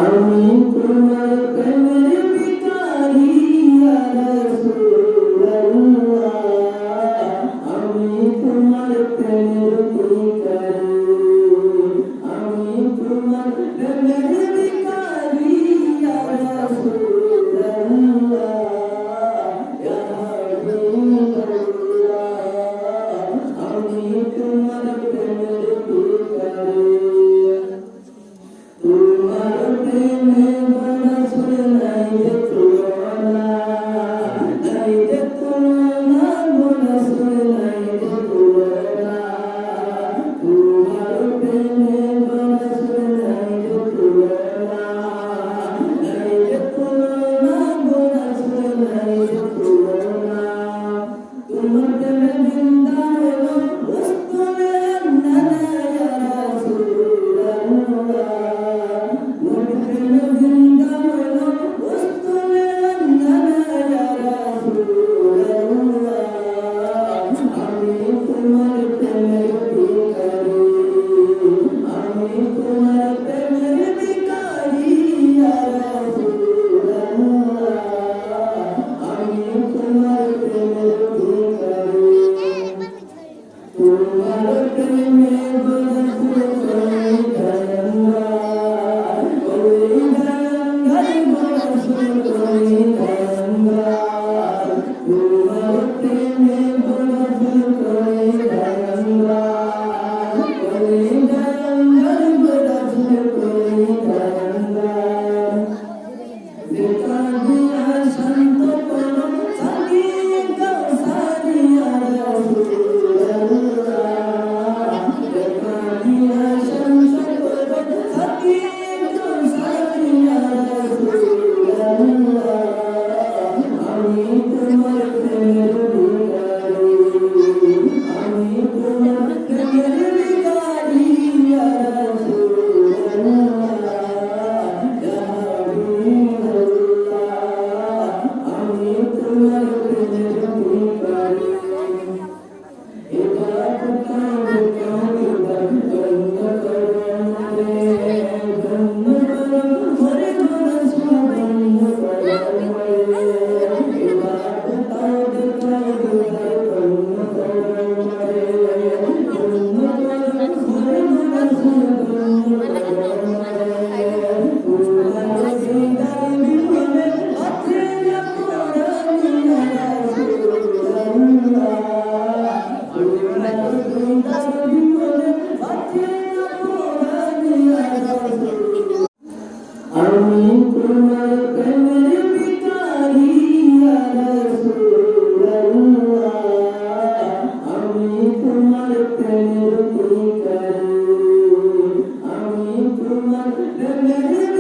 আমি তোমার প্রেমের ভিখারি ইয়া রাসূলুল্লাহ, আমি তোমার প্রেমের ভিখারি, আমি তোমার প্রেমের ভিখারি ইয়া রাসূলুল্লাহ, ইয়া হাবিবাল্লাহ, আমি তোমার প্রেমের ভিখারি। তোমার প্রেমে বরসুল নাই যে তুলনা, নাই যে তুলনা, বরসুল নাই যে তুলনা। তোমার প্রেমে বরসুল নাই যে তুলনা, নাই যে তুলনা, বরসুল নাই যে তুলনা। তোমার প্রেমে জিন্দা হলো ওস্তলে আন্নানা ইয়া রাসূলুল্লাহ, তোমার প্রেমে বরসুল কোই ধারঙ্গা, কোই ধারঙ্গা, বরসুল কোই ধারঙ্গা। তোমার প্রেমে বরসুল কোই ধারঙ্গা, কোই ধারঙ্গা, বরসুল কোই ধারঙ্গা। দেখা দিয়া শান্ত করো সাকিয়ে কাউসারি ইয়া রাসূলুল্লাহ, দেখা দিয়া শান্ত করো সাকিয়ে কাউসারি ইয়া রাসূলুল্লাহ, আমি তোমার প্রেমের ভিখারি, আমি তোমার প্রেমের ভিখারি ইয়া রাসূলুল্লাহ, ইয়া হাবিবাল্লাহ, আমি তোমার প্রেমের ভিখারি। এবার কোথাও কোথাও বন্ধ করো মরে, বন্ধ করো মরে, বরসুল বন্ধ করো মরে। এবার কোথাও কোথাও বন্ধ করো মরে, বন্ধ করো মরে, বরসুল বন্ধ করো মরে। তোমার হৃদয় বিহনে আছে না পরাণ ইয়া রাসূলুল্লাহ, তোমার হৃদয় বিহনে আছে না পরাণ ইয়া রাসূলুল্লাহ। আমি তোমার প্রেমের ভিখারি ইয়া রাসূলুল্লাহ, আমি তোমার প্রেমের ভিখারি, আমি তোমার প্রেমের